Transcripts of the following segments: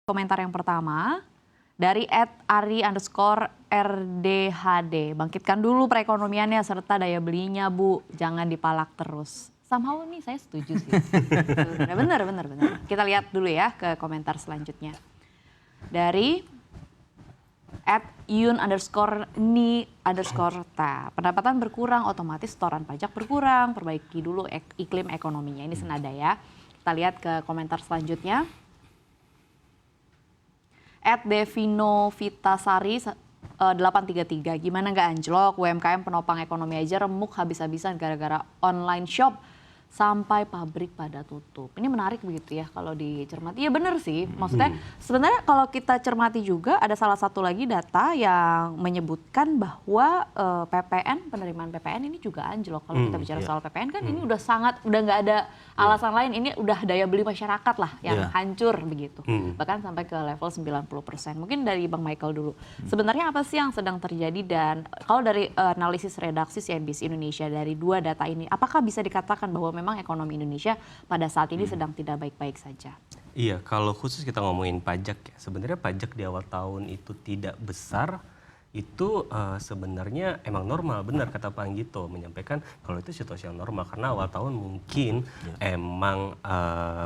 komentar yang pertama dari @ari_rdhd. Bangkitkan dulu perekonomiannya serta daya belinya, Bu. Jangan dipalak terus. Somehow nih saya setuju sih. Benar. Kita lihat dulu ya ke komentar selanjutnya. Dari @yun_ni_ta. Pendapatan berkurang, otomatis setoran pajak berkurang. Perbaiki dulu iklim ekonominya. Ini senada ya. Kita lihat ke komentar selanjutnya. @devino_vitasari 833. Gimana nggak anjlok? UMKM penopang ekonomi aja remuk habis-habisan gara-gara online shop. Sampai pabrik pada tutup. Ini menarik begitu ya kalau dicermati. Iya benar sih, maksudnya sebenarnya kalau kita cermati juga ada salah satu lagi data yang menyebutkan bahwa penerimaan PPN ini juga anjlok. Kalau kita bicara soal PPN kan ini udah nggak ada alasan lain, ini udah daya beli masyarakat lah yang hancur begitu. Bahkan sampai ke level 90%. Mungkin dari Bang Michael dulu. Sebenarnya apa sih yang sedang terjadi dan kalau dari analisis redaksi CNBC Indonesia dari dua data ini, apakah bisa dikatakan bahwa memang ekonomi Indonesia pada saat ini sedang tidak baik-baik saja? Iya, kalau khusus kita ngomongin pajak ya, sebenarnya pajak di awal tahun itu tidak besar, itu sebenarnya emang normal, benar kata Pak Anggito menyampaikan kalau itu situasi yang normal karena awal tahun mungkin emang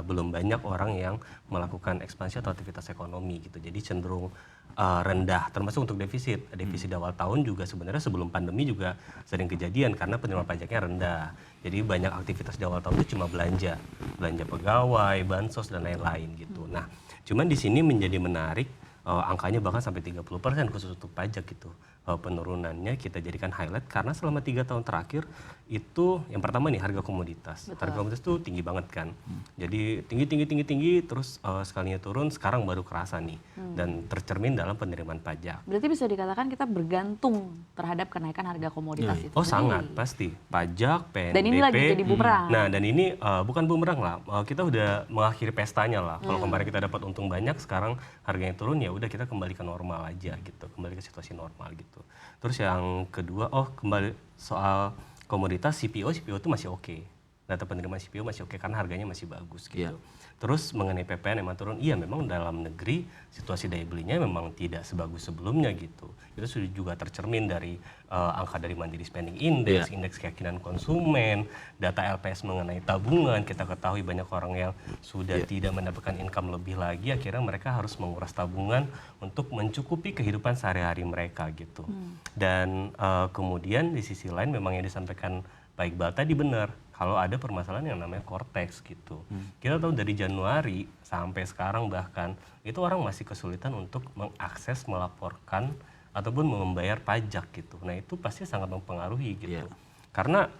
belum banyak orang yang melakukan ekspansi atau aktivitas ekonomi gitu, jadi cenderung rendah termasuk untuk defisit di awal tahun juga sebenarnya sebelum pandemi juga sering kejadian karena penerimaan pajaknya rendah. Jadi banyak aktivitas di awal tahun itu cuma belanja pegawai, bansos dan lain-lain gitu. Nah, cuman di sini menjadi menarik angkanya bahkan sampai 30% khusus untuk pajak gitu. Penurunannya kita jadikan highlight karena selama 3 tahun terakhir itu yang pertama nih harga komoditas. Betul. Harga komoditas itu tinggi banget kan. Jadi tinggi terus sekalinya turun sekarang baru kerasa nih dan tercermin dalam penerimaan pajak. Berarti bisa dikatakan kita bergantung terhadap kenaikan harga komoditas itu. Oh sangat pasti. Pajak, PNBP. Dan ini lagi jadi bumerang. Nah dan ini bukan bumerang lah. Kita udah mengakhiri pestanya lah. Kalau kemarin kita dapat untung banyak, sekarang harganya turun ya udah kita kembali ke normal aja gitu. Kembali ke situasi normal gitu. Terus yang kedua, kembali soal komoditas CPO itu masih oke. Data penerimaan CPO masih oke karena harganya masih bagus gitu. Terus mengenai PPN emang turun, iya memang dalam negeri situasi daya belinya memang tidak sebagus sebelumnya gitu. Itu sudah juga tercermin dari angka dari Mandiri Spending Index, indeks keyakinan konsumen, data LPS mengenai tabungan. Kita ketahui banyak orang yang sudah tidak mendapatkan income lebih lagi, akhirnya mereka harus menguras tabungan untuk mencukupi kehidupan sehari-hari mereka gitu. Dan kemudian di sisi lain memang yang disampaikan Pak Iqbal tadi benar. Kalau ada permasalahan yang namanya Cortex gitu. Kita tahu dari Januari sampai sekarang bahkan itu orang masih kesulitan untuk mengakses, melaporkan ataupun membayar pajak gitu. Nah itu pasti sangat mempengaruhi gitu. Karena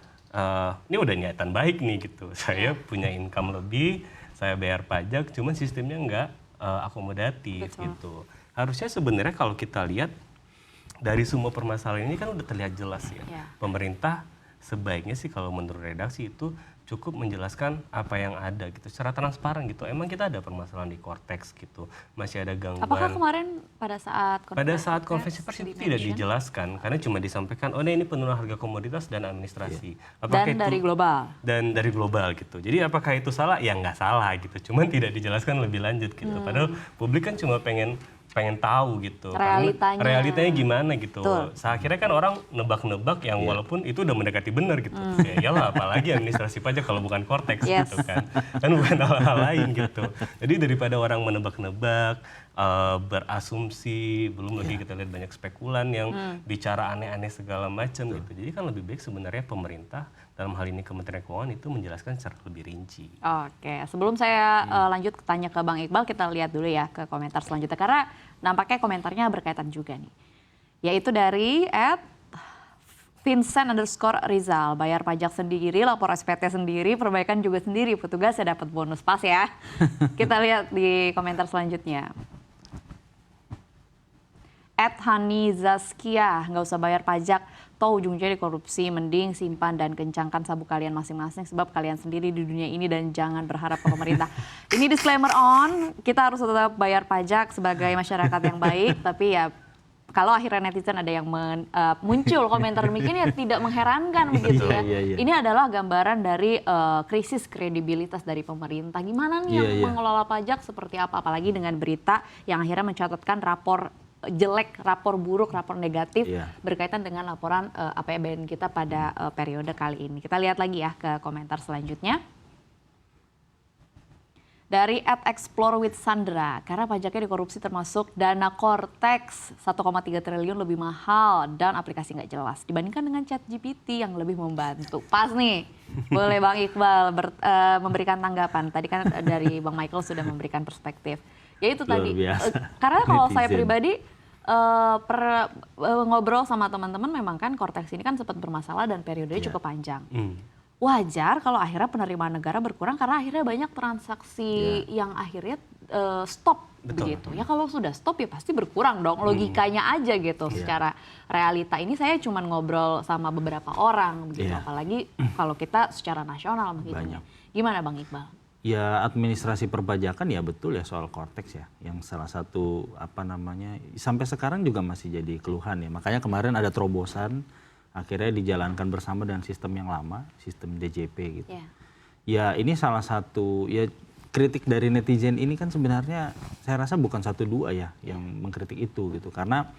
ini udah niatan baik nih gitu. Saya punya income lebih, saya bayar pajak, cuman sistemnya nggak akomodatif gitu. Harusnya sebenarnya kalau kita lihat dari semua permasalahan ini kan udah terlihat jelas ya. Pemerintah sebaiknya sih kalau menurut redaksi itu cukup menjelaskan apa yang ada gitu secara transparan gitu. Emang kita ada permasalahan di Cortex gitu, masih ada gangguan. Apakah kemarin pada saat konferensi pers itu tidak dijelaskan karena cuma disampaikan ini penurunan harga komoditas dan administrasi. Dan dari global gitu. Jadi apakah itu salah? Ya nggak salah gitu. Cuman tidak dijelaskan lebih lanjut gitu. Padahal publik kan cuma pengen tahu gitu. Realitanya gimana gitu. Akhirnya kan orang nebak-nebak yang walaupun itu udah mendekati benar gitu. Ya iyalah apalagi administrasi pajak kalau bukan Cortex gitu kan. Kan bukan hal-hal lain gitu. Jadi daripada orang menebak-nebak, berasumsi, belum lagi kita lihat banyak spekulan yang bicara aneh-aneh segala macam gitu. Jadi kan lebih baik sebenarnya pemerintah dalam hal ini Kementerian Keuangan itu menjelaskan secara lebih rinci. Oke, sebelum saya lanjut tanya ke Bang Iqbal, kita lihat dulu ya ke komentar selanjutnya karena nampaknya komentarnya berkaitan juga nih. Yaitu dari @Vincent_Rizal, bayar pajak sendiri, lapor SPT sendiri, perbaikan juga sendiri, petugas ya dapat bonus pas ya. Kita lihat di komentar selanjutnya. @Hanizaskia, nggak usah bayar pajak, toh ujung-ujungnya korupsi, mending simpan dan kencangkan sabuk kalian masing-masing sebab kalian sendiri di dunia ini dan jangan berharap ke pemerintah. Ini disclaimer kita harus tetap bayar pajak sebagai masyarakat yang baik, tapi ya kalau akhirnya netizen ada yang muncul komentar demikian ya tidak mengherankan begitu ya. Iya. Ini adalah gambaran dari krisis kredibilitas dari pemerintah. Gimana nih yang mengelola pajak seperti apa? Apalagi dengan berita yang akhirnya mencatatkan rapor jelek, rapor buruk, rapor negatif berkaitan dengan laporan APBN kita pada periode kali ini. Kita lihat lagi ya ke komentar selanjutnya. Dari @explore_with_Sandra, karena pajaknya dikorupsi termasuk dana Cortex 1,3 triliun lebih mahal dan aplikasi nggak jelas dibandingkan dengan ChatGPT yang lebih membantu. Pas nih, boleh Bang Iqbal memberikan tanggapan. Tadi kan dari Bang Michael sudah memberikan perspektif. Ya itu tadi, karena kalau saya pribadi ngobrol sama teman-teman memang kan Cortex ini kan sempat bermasalah dan periodenya cukup panjang. Wajar kalau akhirnya penerimaan negara berkurang karena akhirnya banyak transaksi yang akhirnya stop. Begitu. Ya kalau sudah stop ya pasti berkurang dong, logikanya aja gitu. Secara realita ini saya cuma ngobrol sama beberapa orang begitu, apalagi kalau kita secara nasional menghitungnya. Gimana Bang Iqbal? Ya administrasi perpajakan ya betul ya soal Cortex ya, yang salah satu sampai sekarang juga masih jadi keluhan ya. Makanya kemarin ada terobosan akhirnya dijalankan bersama dengan sistem yang lama, sistem DJP gitu. Ya ini salah satu ya kritik dari netizen ini kan sebenarnya saya rasa bukan 1-2 ya yang mengkritik itu gitu. Karena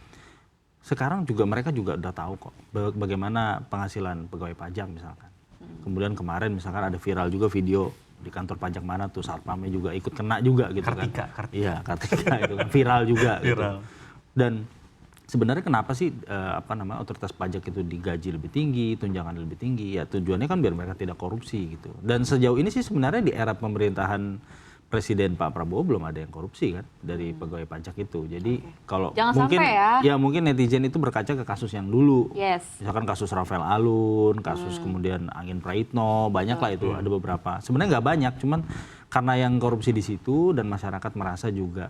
sekarang juga mereka juga udah tahu kok bagaimana penghasilan pegawai pajak misalkan. Kemudian kemarin misalkan ada viral juga video di kantor pajak mana tuh satpamnya juga ikut kena juga gitu Kartika. Iya, Kartika itu kan viral juga gitu. Dan sebenarnya kenapa sih otoritas pajak itu digaji lebih tinggi, tunjangan lebih tinggi? Ya tujuannya kan biar mereka tidak korupsi gitu. Dan sejauh ini sih sebenarnya di era pemerintahan Presiden Pak Prabowo belum ada yang korupsi kan dari pegawai pajak itu. Jadi kalau mungkin netizen itu berkaca ke kasus yang dulu. Misalkan kasus Rafael Alun, kasus kemudian Angin Praitno, banyak lah itu ada beberapa. Sebenarnya nggak banyak, cuman karena yang korupsi di situ dan masyarakat merasa juga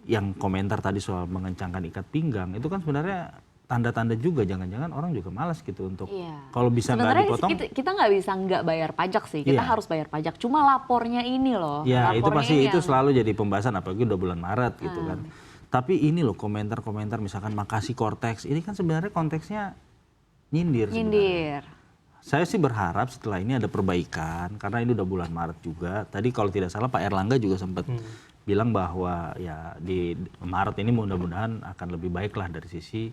yang komentar tadi soal mengencangkan ikat pinggang itu kan sebenarnya tanda-tanda juga jangan-jangan orang juga malas gitu untuk kalau bisa nggak dipotong. Sebenarnya kita nggak bisa nggak bayar pajak sih, kita harus bayar pajak. Cuma lapornya ini loh. Ya itu pasti itu selalu jadi pembahasan apalagi udah bulan Maret gitu kan. Tapi ini loh komentar-komentar misalkan makasih Cortex ini kan sebenarnya konteksnya nyindir. Saya sih berharap setelah ini ada perbaikan karena ini udah bulan Maret juga. Tadi kalau tidak salah Pak Erlangga juga sempat bilang bahwa ya di Maret ini mudah-mudahan akan lebih baik lah dari sisi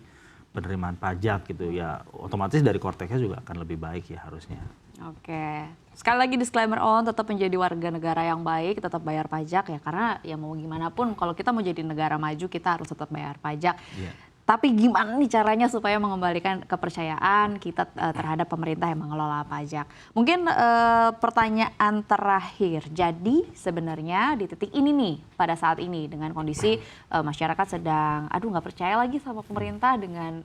penerimaan pajak gitu ya, otomatis dari Cortexnya juga akan lebih baik ya harusnya. Oke, sekali lagi disclaimer tetap menjadi warga negara yang baik, tetap bayar pajak ya karena ya mau gimana pun kalau kita mau jadi negara maju kita harus tetap bayar pajak. Tapi gimana nih caranya supaya mengembalikan kepercayaan kita terhadap pemerintah yang mengelola pajak? Mungkin pertanyaan terakhir. Jadi sebenarnya di titik ini nih, pada saat ini dengan kondisi masyarakat sedang, nggak percaya lagi sama pemerintah dengan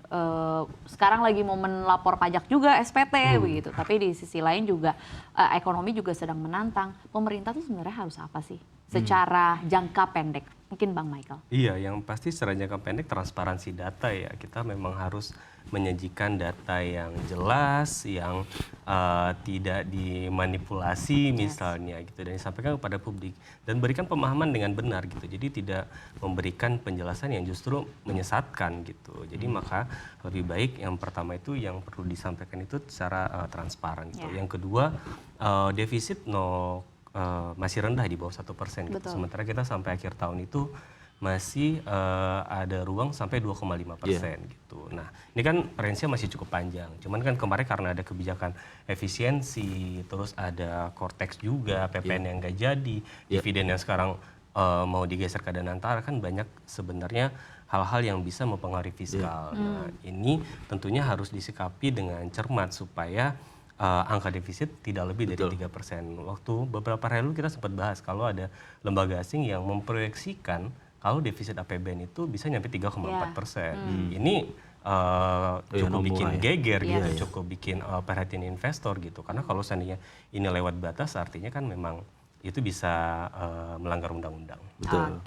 sekarang lagi momen lapor pajak juga SPT begitu. Tapi di sisi lain juga ekonomi juga sedang menantang. Pemerintah tuh sebenarnya harus apa sih? Secara jangka pendek. Mungkin Bang Michael. Iya, yang pasti secara jangka pendek transparansi data ya. Kita memang harus menyajikan data yang jelas, yang tidak dimanipulasi misalnya gitu. Dan disampaikan kepada publik. Dan berikan pemahaman dengan benar gitu. Jadi tidak memberikan penjelasan yang justru menyesatkan gitu. Jadi maka lebih baik yang pertama itu yang perlu disampaikan itu secara transparan gitu. Yang kedua, defisit masih rendah di bawah 1% gitu. Sementara kita sampai akhir tahun itu masih ada ruang sampai 2,5% gitu. Nah ini kan range-nya masih cukup panjang. Cuman kan kemarin karena ada kebijakan efisiensi, terus ada Cortex juga, PPN yang nggak jadi, dividen yang sekarang mau digeser ke dana antara kan banyak sebenarnya hal-hal yang bisa mempengaruhi fiskal. Nah ini tentunya harus disikapi dengan cermat supaya angka defisit tidak lebih dari 3%. Waktu beberapa hari lalu kita sempat bahas kalau ada lembaga asing yang memproyeksikan kalau defisit APBN itu bisa nyampe 3,4%. Ini cukup bikin geger gitu, cukup bikin perhatian investor gitu. Karena kalau seandainya ini lewat batas artinya kan memang itu bisa melanggar undang-undang. Betul.